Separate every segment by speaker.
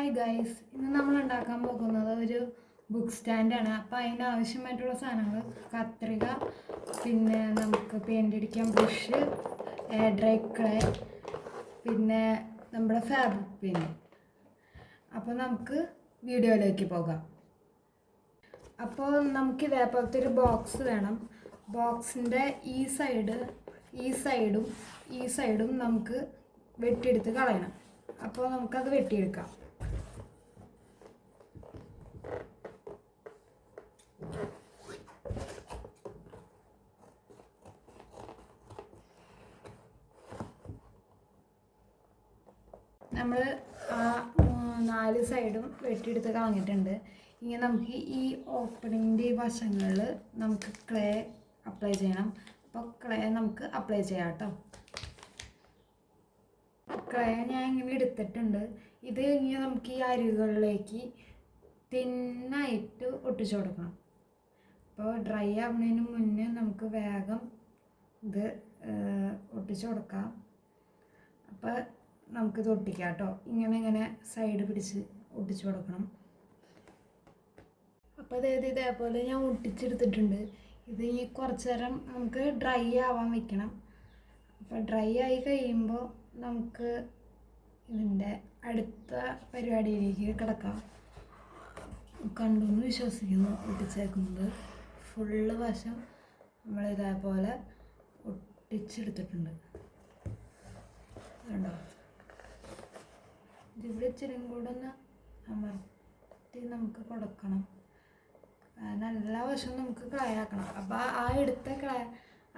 Speaker 1: Hi guys, ഇന്ന് നമ്മൾ ഉണ്ടാക്കാൻ പോകുന്നത് ഒരു ബുക്ക് സ്റ്റാൻഡാണ്. അപ്പോൾ അതിന് ആവശ്യമായിട്ടുള്ള സാധനങ്ങൾ കത്രിക, പിന്നെ നമുക്ക് പെയിൻ്റ് അടിക്കാൻ ബ്രഷ്, ഡ്രൈ ക്ലേ, പിന്നെ നമ്മുടെ ഫാബ്രിക് പെയിൻറ്. അപ്പോൾ നമുക്ക് വീഡിയോയിലേക്ക് പോകാം. അപ്പോൾ നമുക്ക് ഇതേപോലത്തെ ഒരു ബോക്സ് വേണം. ബോക്സിൻ്റെ ഈ സൈഡും നമുക്ക് വെട്ടിയെടുത്ത് കളയണം. അപ്പോൾ നമുക്കത് വെട്ടിയെടുക്കാം. നമ്മൾ ആ 4 സൈഡും വെട്ടിയെടുത്ത് കളഞ്ഞിട്ടുണ്ട്. ഇങ്ങനെ നമുക്ക് ഈ ഓപ്പണിങ്ങിൻ്റെ ഈ വശങ്ങളിൽ നമുക്ക് ക്ലേ അപ്ലൈ ചെയ്യണം. അപ്പോൾ ക്ലേ നമുക്ക് അപ്ലൈ ചെയ്യാം കേട്ടോ. ക്ലേ ഞാൻ ഇങ്ങനെ എടുത്തിട്ടുണ്ട്. ഇത് ഇങ്ങനെ നമുക്ക് ഈ അരികുകളിലേക്ക് തിന്നായിട്ട് ഒട്ടിച്ചു കൊടുക്കണം. അപ്പോൾ ഡ്രൈ ആവുന്നതിന് മുന്നേ നമുക്ക് വേഗം ഇത് ഒട്ടിച്ചു കൊടുക്കാം. അപ്പോൾ നമുക്കിത് ഒട്ടിക്കാം കേട്ടോ. ഇങ്ങനെ സൈഡ് പിടിച്ച് ഒട്ടിച്ചു കൊടുക്കണം. അപ്പോൾ അതായത് ഇതേപോലെ ഞാൻ ഒട്ടിച്ചെടുത്തിട്ടുണ്ട്. ഇത് ഈ കുറച്ച് നേരം നമുക്ക് ഡ്രൈ ആവാൻ വെക്കണം. അപ്പോൾ ഡ്രൈ ആയി കഴിയുമ്പോൾ നമുക്ക് ഇതിൻ്റെ അടുത്ത പരിപാടിയിലേക്ക് കിടക്കാം. കണ്ടെന്ന് വിശ്വസിക്കുന്നു. ഒട്ടിച്ചേക്കുന്നത് ഫുള്ള് വശം നമ്മളിതേപോലെ ഒട്ടിച്ചെടുത്തിട്ടുണ്ട്. കണ്ടോ? ഇതിവിടെ ഇച്ചിരി കൂടെ ഒന്ന് അമർത്തി നമുക്ക് കൊടുക്കണം. കാരണം എല്ലാ വശവും നമുക്ക് ക്ലേ ആക്കണം. അപ്പോൾ ആ എടുത്ത ക്ലേ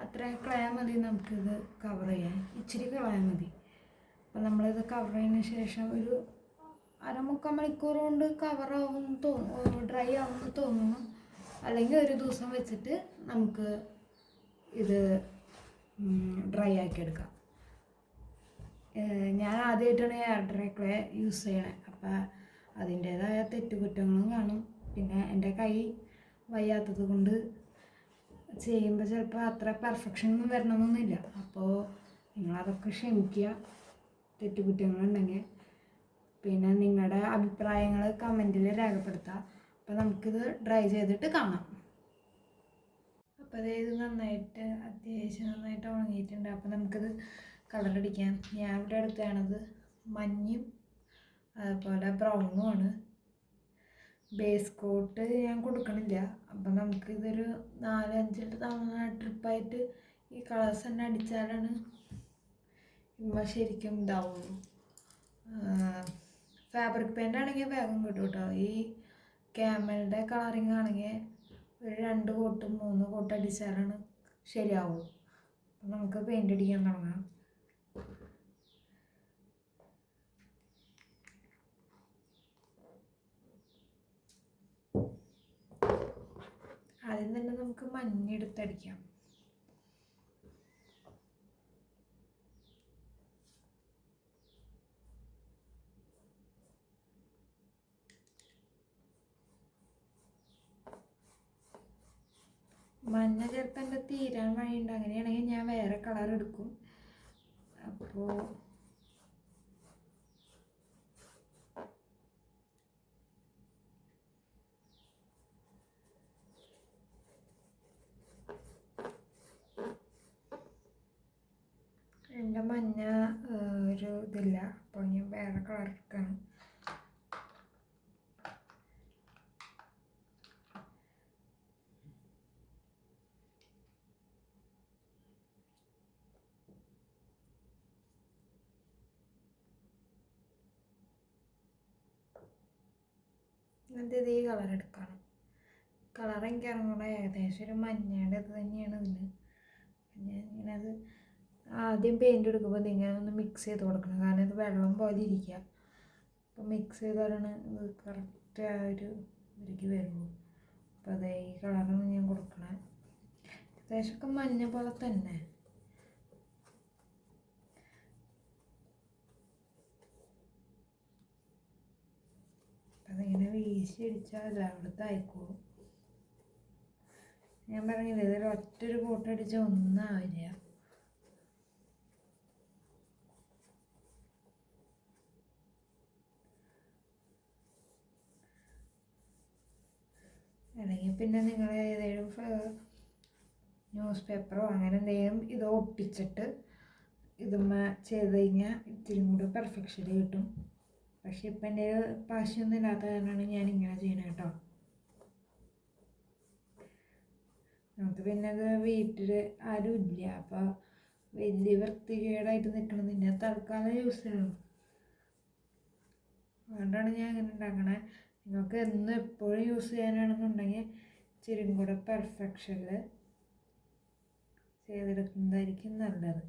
Speaker 1: അത്രയും ക്ലേ മതി നമുക്കിത് കവർ ചെയ്യാൻ. ഇച്ചിരി ക്ലേ മതി. അപ്പോൾ നമ്മളിത് കവർ ചെയ്തതിന് ശേഷം ഒരു 1/4 മണിക്കൂർ കൊണ്ട് കവറാവുമെന്ന് തോന്നുന്നു, ഡ്രൈ ആവുമെന്ന് തോന്നുന്നു. അല്ലെങ്കിൽ ഒരു ദിവസം വെച്ചിട്ട് നമുക്ക് ഇത് ഡ്രൈ ആക്കി എടുക്കാം. ഞാൻ ആദ്യമായിട്ടാണ് എയർ ഡ്രൈ ക്ലേ യൂസ് ചെയ്യണേ. അപ്പോൾ അതിൻ്റേതായ തെറ്റുകുറ്റങ്ങളും കാണും. പിന്നെ എൻ്റെ കൈ വയ്യാത്തത് കൊണ്ട് ചെയ്യുമ്പോൾ ചിലപ്പോൾ അത്ര പെർഫെക്ഷൻ ഒന്നും വരണമെന്നൊന്നുമില്ല. അപ്പോൾ നിങ്ങളതൊക്കെ ക്ഷമിക്കുക, തെറ്റുകുറ്റങ്ങളുണ്ടെങ്കിൽ. പിന്നെ നിങ്ങളുടെ അഭിപ്രായങ്ങൾ കമൻറ്റിൽ രേഖപ്പെടുത്താം. അപ്പോൾ നമുക്കിത് ഡ്രൈ ചെയ്തിട്ട് കാണാം. അപ്പോൾ അതായത് അത്യാവശ്യം നന്നായിട്ട് ഉണങ്ങിയിട്ടുണ്ട്. അപ്പോൾ നമുക്കിത് കളറടിക്കാം. ഞാൻ ഇവിടെ എടുത്തതാണത് മഞ്ഞയും അതുപോലെ ബ്രൗണുമാണ്. ബേസ് കോട്ട് ഞാൻ കൊടുക്കണില്ല. അപ്പം നമുക്കിതൊരു 4-5 തവണ ട്രിപ്പായിട്ട് ഈ കളേഴ്സ് തന്നെ അടിച്ചാലാണ് ഇമ്മ ശരിക്കും ഇതാവുള്ളൂ. ഫാബ്രിക് പെയിൻ്റ് ആണെങ്കിൽ വേഗം കിട്ടും കേട്ടോ. ഈ ക്യാമലിൻ്റെ കളറിങ് ആണെങ്കിൽ ഒരു 2 കോട്ട് 3 കോട്ട് അടിച്ചാലാണ് ശരിയാവുള്ളൂ. അപ്പം നമുക്ക് പെയിൻ്റ് അടിക്കാൻ തുടങ്ങാം. ആദ്യം തന്നെ നമുക്ക് മഞ്ഞെടുത്തടിക്കാം. മഞ്ഞ ചിലപ്പോൾ എൻ്റെ തീരാൻ വഴിയുണ്ട്. അങ്ങനെയാണെങ്കിൽ ഞാൻ വേറെ കളർ എടുക്കും. അപ്പോൾ എൻ്റെ മഞ്ഞ ഒരു ഇതില്ല. അപ്പോൾ ഞാൻ വേറെ കളർ എടുക്കണം. എന്നിട്ട് ഈ കളർ എടുക്കണം. കളർ എനിക്ക് ഇറങ്ങുന്ന ഏകദേശം ഒരു മഞ്ഞയുടെ ഇത് തന്നെയാണ് ഇതിന്. ഇങ്ങനെ അത് ആദ്യം പെയിൻ്റ് എടുക്കുമ്പോൾ ഇങ്ങനെ ഒന്ന് മിക്സ് ചെയ്ത് കൊടുക്കണം. കാരണം ഇത് വെള്ളം പോലെ ഇരിക്കുക. അപ്പോൾ മിക്സ് ചെയ്താലാണ് ഇത് കറക്റ്റ് ആ ഒരു ഇതിലേക്ക് വരുള്ളൂ. അപ്പോൾ അതേ ഈ കളറാണ് ഞാൻ കൊടുക്കണേ. ഏകദേശമൊക്കെ മഞ്ഞ പോലെ തന്നെ. അതിങ്ങനെ വീശി അടിച്ചാൽ എല്ലായിടത്തും ആയിക്കോളും. ഞാൻ പറഞ്ഞില്ലേ, ഇതിൽ ഒറ്റൊരു കോട്ട് അടിച്ചാൽ ഒന്നും ആവില്ല. അല്ലെങ്കിൽ പിന്നെ നിങ്ങൾ ഏതെങ്കിലും ന്യൂസ് പേപ്പറോ അങ്ങനെ എന്തെങ്കിലും ഇത് ഒട്ടിച്ചിട്ട് ഇതുമ്മ ചെയ്ത് കഴിഞ്ഞാൽ ഇത്തിരി കൂടി പെർഫെക്ഷൻ കിട്ടും. പക്ഷെ ഇപ്പം എൻ്റെ പാശയൊന്നും ഇല്ലാത്ത കാരണമാണ് ഞാൻ ഇങ്ങനെ ചെയ്യണത് കേട്ടോ. നമുക്ക് പിന്നെ അത് വീട്ടിൽ ആരും ഇല്ല, അപ്പോൾ വലിയ വൃത്തികേടായിട്ട് നിൽക്കണം. പിന്നെ തൽക്കാലം യൂസ് ചെയ്യണം. അതുകൊണ്ടാണ് ഞാൻ ഇങ്ങനെ ഉണ്ടാക്കണേ. നിങ്ങൾക്ക് എന്നും എപ്പോഴും യൂസ് ചെയ്യാനാണെന്നുണ്ടെങ്കിൽ ഇച്ചിരി കൂടെ പെർഫെക്ഷനിൽ ചെയ്തെടുക്കുന്നതായിരിക്കും നല്ലത്.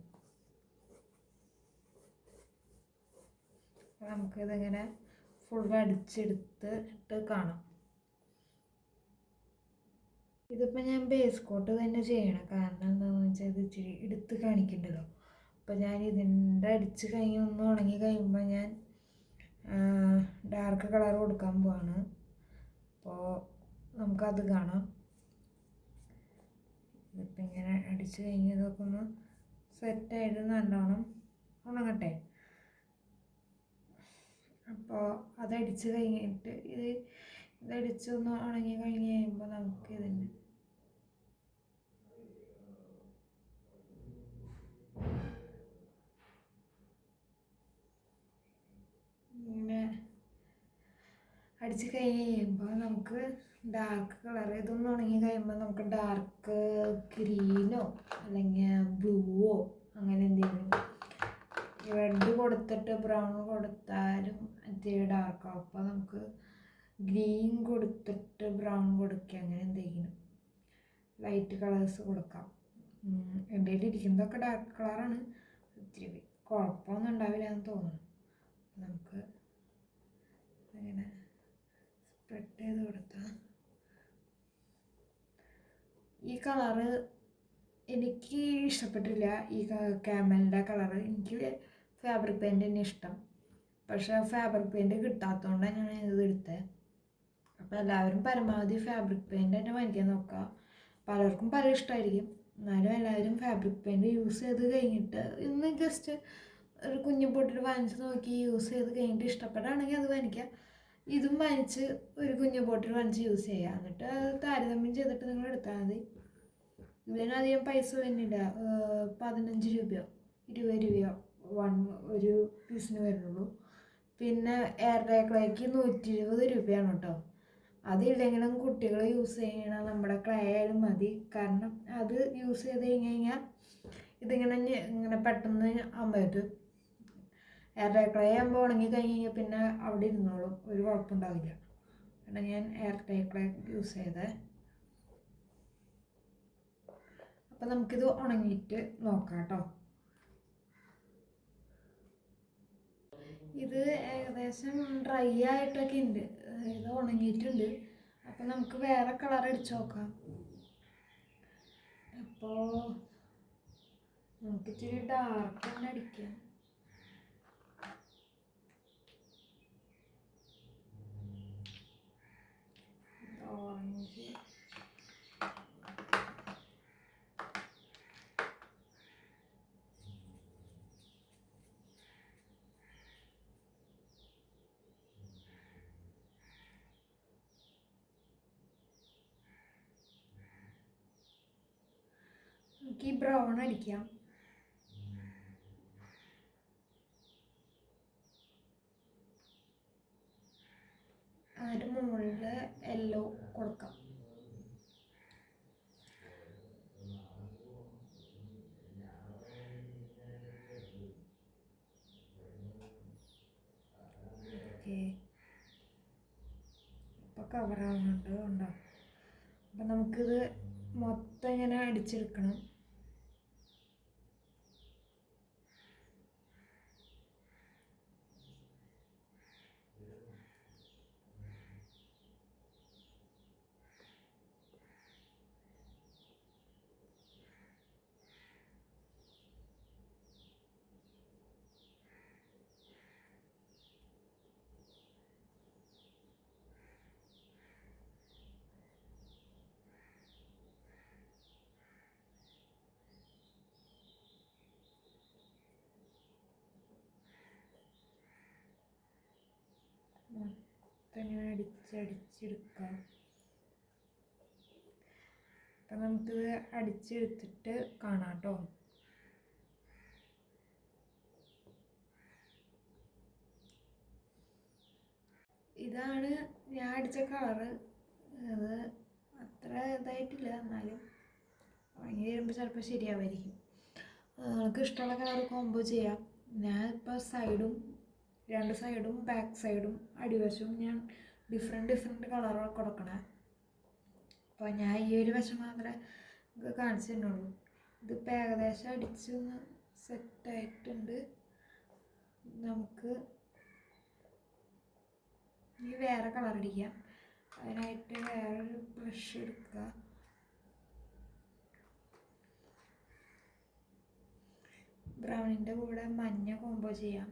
Speaker 1: നമുക്കിതിങ്ങനെ ഫുൾ അടിച്ചെടുത്തിട്ട് കാണാം. ഇതിപ്പോൾ ഞാൻ ബേസ് കോട്ട് തന്നെ ചെയ്യണം. കാരണം എന്താണെന്ന് വെച്ചാൽ ഇത് ഇച്ചിരി എടുത്ത് കാണിക്കണ്ടല്ലോ. അപ്പോൾ ഞാൻ ഇതിൻ്റെ അടിച്ച് കഴിഞ്ഞ് ഒന്ന് ഉണങ്ങി കഴിയുമ്പോൾ ഞാൻ ഡാർക്ക് കളർ കൊടുക്കാൻ പോവാണ്. അപ്പോൾ നമുക്കത് കാണാം. ഇതിപ്പോൾ ഇങ്ങനെ അടിച്ച് കഴിഞ്ഞ് ഇതൊക്കെ ഒന്ന് സെറ്റായിട്ട് നല്ലോണം ഉണങ്ങട്ടെ. അപ്പോൾ അതടിച്ച് കഴിഞ്ഞിട്ട് ഇതടിച്ചൊന്ന് ഉണങ്ങി കഴിഞ്ഞ് കഴിയുമ്പോൾ നമുക്ക് ഇതിൻ്റെ ഇങ്ങനെ അടിച്ച് കഴിഞ്ഞ് കഴിയുമ്പോൾ നമുക്ക് ഡാർക്ക് കളർ ഇതൊന്ന് ഉണങ്ങി കഴിയുമ്പോൾ നമുക്ക് ഡാർക്ക് ഗ്രീനോ അല്ലെങ്കിൽ ബ്ലൂവോ അങ്ങനെ എന്തെങ്കിലും റെഡ് കൊടുത്തിട്ട് ബ്രൗൺ കൊടുത്താലും ഇത്തിരി ഡാർക്കാവും. അപ്പോൾ നമുക്ക് ഗ്രീൻ കൊടുത്തിട്ട് ബ്രൗൺ കൊടുക്കുക, അങ്ങനെ എന്തെങ്കിലും ലൈറ്റ് കളേഴ്സ് കൊടുക്കാം. എൻ്റെ കയ്യിൽ ഇരിക്കുന്നതൊക്കെ ഡാർക്ക് കളറാണ്. ഇത്തിരി കുഴപ്പമൊന്നും ഉണ്ടാവില്ല എന്ന് തോന്നുന്നു. നമുക്ക് ഇങ്ങനെ സ്പ്രെഡ് ചെയ്ത് കൊടുത്താൽ ഈ കളറ് എനിക്ക് ഇഷ്ടപ്പെട്ടില്ല. ഈ ക്യാമലിൻ്റെ കളറ് എനിക്ക് ഫാബ്രിക് പെയിൻറ്റ് തന്നെ ഇഷ്ടം. പക്ഷേ ഫാബ്രിക് പെയിൻറ്റ് കിട്ടാത്തതുകൊണ്ടാണ് ഞാൻ ഇത് എടുത്തത്. അപ്പോൾ എല്ലാവരും പരമാവധി ഫാബ്രിക് പെയിൻറ്റ് തന്നെ വാങ്ങിക്കാൻ നോക്കുക. പലർക്കും പല ഇഷ്ടമായിരിക്കും, എന്നാലും എല്ലാവരും ഫാബ്രിക് പെയിൻറ്റ് യൂസ് ചെയ്ത് കഴിഞ്ഞിട്ട് ഇന്ന് ജസ്റ്റ് ഒരു കുഞ്ഞു പൊട്ടിൽ വാങ്ങിച്ച് നോക്കി യൂസ് ചെയ്ത് കഴിഞ്ഞിട്ട് ഇഷ്ടപ്പെടുകയാണെങ്കിൽ അത് വാങ്ങിക്കുക. ഇതും വാങ്ങിച്ച് ഒരു കുഞ്ഞു ബോട്ടിൽ വാങ്ങിച്ച് യൂസ് ചെയ്യുക. എന്നിട്ട് അത് താരതമ്യം ചെയ്തിട്ട് നിങ്ങൾ എടുത്താൽ മതി. ഇതിനധികം പൈസ വരുന്നില്ല. 15 രൂപയോ 20 രൂപയോ ഒരു പീസിന് വരുന്നുള്ളൂ. പിന്നെ എയർ ഡ്രൈ ക്ലേക്ക് 120 രൂപയാണ് കേട്ടോ. അതില്ലെങ്കിലും കുട്ടികൾ യൂസ് ചെയ്യണ നമ്മുടെ ക്ലേ ആയാലും മതി. കാരണം അത് യൂസ് ചെയ്ത് കഴിഞ്ഞാൽ ഇങ്ങനെ പെട്ടെന്ന് ആകുമ്പോൾ എയർ ഡ്രൈ ക്ലേ ആകുമ്പോൾ ഉണങ്ങി കഴിഞ്ഞ് കഴിഞ്ഞാൽ പിന്നെ അവിടെ ഇരുന്നോളും, ഒരു കുഴപ്പമുണ്ടാവില്ല. കാരണം ഞാൻ എയർ ഡ്രൈ ക്ലേ യൂസ് ചെയ്തേ. അപ്പം നമുക്കിത് ഉണങ്ങിയിട്ട് നോക്കാം കേട്ടോ. ഇത് ഏകദേശം ഡ്രൈ ആയിട്ടൊക്കെ ഉണ്ട്, ഇത് ഉണങ്ങിയിട്ടുണ്ട്. അപ്പം നമുക്ക് വേറെ കളർ അടിച്ച് നോക്കാം. അപ്പോൾ നമുക്ക് ഇച്ചിരി ഡാർക്ക് തന്നെ അടിക്കാം. ഓറഞ്ച് നമുക്ക് ഈ ബ്രൗൺ അടിക്കാം. അതിൻ്റെ മുകളിൽ യെല്ലോ കൊടുക്കാം. ഓക്കെ, ഇപ്പോൾ കവറാവുന്നുണ്ട് ഉണ്ടോ. അപ്പം നമുക്കിത് മൊത്തം ഇങ്ങനെ അടിച്ചെടുക്കണം. മൊത്തം ഇങ്ങനെ അടിച്ചെടുക്കാം. അപ്പം നമുക്കിത് അടിച്ചെടുത്തിട്ട് കാണാം കേട്ടോ. ഇതാണ് ഞാൻ അടിച്ച കളറ്. അത് അത്ര ഇതായിട്ടില്ല, എന്നാലും ഉണങ്ങി വരുമ്പോൾ ചിലപ്പോൾ ശരിയാവായിരിക്കും. നിങ്ങൾക്ക് ഇഷ്ടമുള്ള കളർ കോംബോ ചെയ്യാം. ഞാൻ ഇപ്പോൾ രണ്ട് സൈഡും ബാക്ക് സൈഡും അടിവശവും ഞാൻ ഡിഫറെൻറ്റ് കളറാണ് കൊടുക്കണേ. അപ്പോൾ ഞാൻ ഈ ഒരു വശം മാത്രമേ ഇത് കാണിച്ചു തന്നുള്ളൂ. ഇതിപ്പോൾ ഏകദേശം അടിച്ചൊന്ന് സെറ്റായിട്ടുണ്ട്. നമുക്ക് ഇനി വേറെ കളർ അടിക്കാം. അതിനായിട്ട് വേറൊരു ബ്രഷ് എടുക്കുക. ബ്രൗണിൻ്റെ കൂടെ മഞ്ഞ കോംബോ ചെയ്യാം.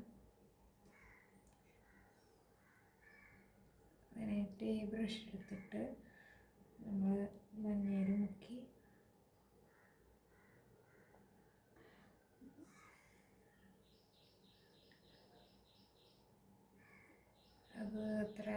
Speaker 1: അതിനായിട്ട് ഈ ബ്രഷ് എടുത്തിട്ട് നമ്മൾ മഞ്ഞയിൽ മുക്കി അത് അത്ര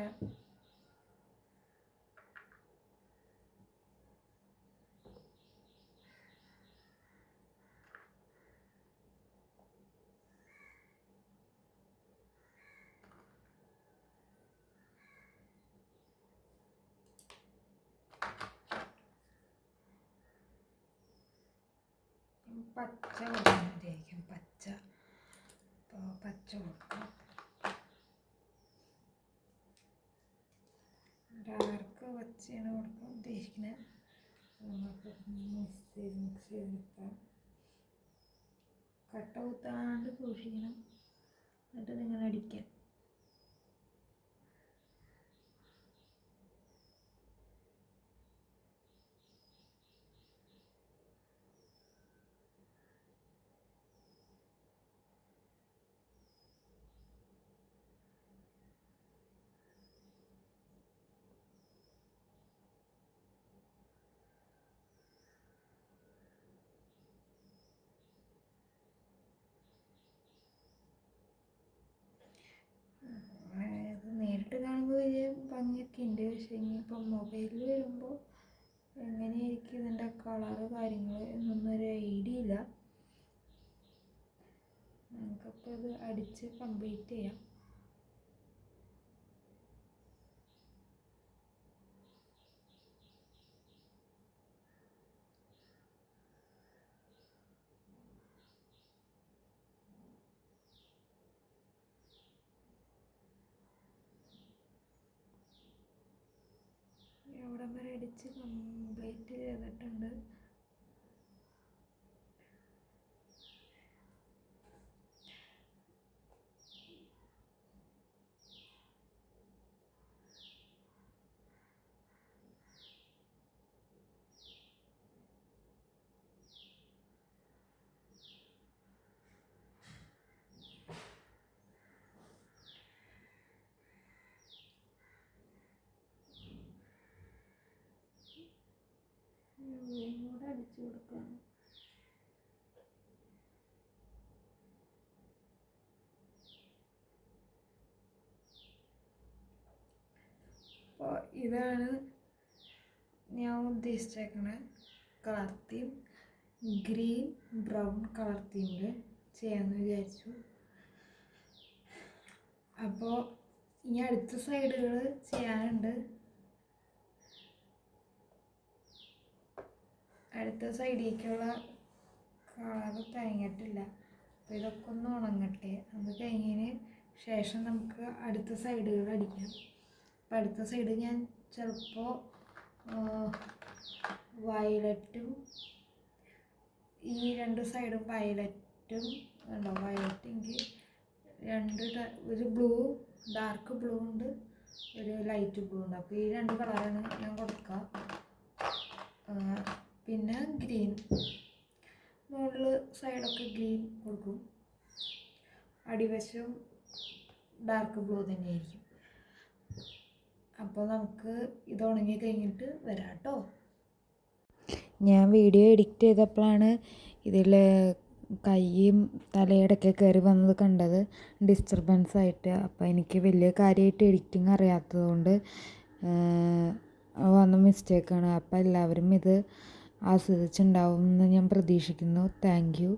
Speaker 1: പച്ച കൊടുക്കുന്നതായിരിക്കും. അപ്പോൾ പച്ച കൊടുക്കാം. ഡാർക്ക് പച്ചയാണ് കൊടുക്കാൻ ഉദ്ദേശിക്കുന്നത്. നമുക്ക് മിക്സ് ചെയ്തെടുക്കാം. കട്ട കുത്താണ്ട് സൂക്ഷിക്കണം. എന്നിട്ട് നിങ്ങൾ അടിക്കാം. നേരിട്ട് കാണുമ്പോൾ വലിയ ഭംഗിയൊക്കെ ഉണ്ട്. പക്ഷേ ഇനിയിപ്പം മൊബൈലിൽ വരുമ്പോൾ എങ്ങനെയായിരിക്കും ഇതിൻ്റെ കളറ് കാര്യങ്ങൾ എന്നൊന്നൊരു ഐഡിയ ഇല്ല. നമുക്കപ്പോൾ ഇത് അടിച്ച് കംപ്ലീറ്റ് ചെയ്യാം. അവിടെ വരെ അടിച്ച് കംപ്ലീറ്റ് ചെയ്തിട്ടുണ്ട്. കൂടെ അടിച്ചു കൊടുക്കാം. അപ്പോൾ ഇതാണ് ഞാൻ ഉദ്ദേശിച്ചേക്കണ colour theme. Green brown colour തീമിൽ ചെയ്യാമെന്ന് വിചാരിച്ചു. അപ്പോൾ ഇനി അടുത്ത സൈഡുകൾ ചെയ്യാനുണ്ട്. അടുത്ത സൈഡിലേക്കുള്ള കളർ കഴിഞ്ഞിട്ടില്ല. അപ്പോൾ ഇതൊക്കെ ഒന്ന് ഉണങ്ങട്ടെ. അത് കഴിഞ്ഞതിന് ശേഷം നമുക്ക് അടുത്ത സൈഡുകൾ അടിക്കാം. അപ്പോൾ അടുത്ത സൈഡ് ഞാൻ ചിലപ്പോൾ വയലറ്റും ഈ രണ്ട് സൈഡും വയലറ്റും ഉണ്ടോ, വയലറ്റ് എനിക്ക് ഒരു ബ്ലൂ, ഡാർക്ക് ബ്ലൂ ഉണ്ട്, ഒരു ലൈറ്റ് ബ്ലൂ ഉണ്ട്. അപ്പോൾ ഈ രണ്ട് കളറാണ് ഞാൻ കൊടുക്കുക. പിന്നെ ഗ്രീൻ, മുകളിൽ സൈഡൊക്കെ ഗ്രീൻ കൊടുക്കും. അടിവശം ഡാർക്ക് ബ്ലൂ തന്നെയായിരിക്കും. അപ്പോൾ നമുക്ക് ഇത് ഉണങ്ങി കഴിഞ്ഞിട്ട് വരാം കേട്ടോ. ഞാൻ വീഡിയോ എഡിറ്റ് ചെയ്തപ്പോഴാണ് ഇതിൽ കൈയും തലയോടൊക്കെ കയറി വന്നത് കണ്ടത്, ഡിസ്റ്റർബൻസ് ആയിട്ട്. അപ്പോൾ എനിക്ക് വലിയ കാര്യമായിട്ട് എഡിറ്റിങ് അറിയാത്തതുകൊണ്ട് വന്ന മിസ്റ്റേക്കാണ്. അപ്പോൾ എല്ലാവരും ഇത് ആസ്വദിച്ചുണ്ടാവും എന്ന് ഞാൻ പ്രതീക്ഷിക്കുന്നു. Thank you.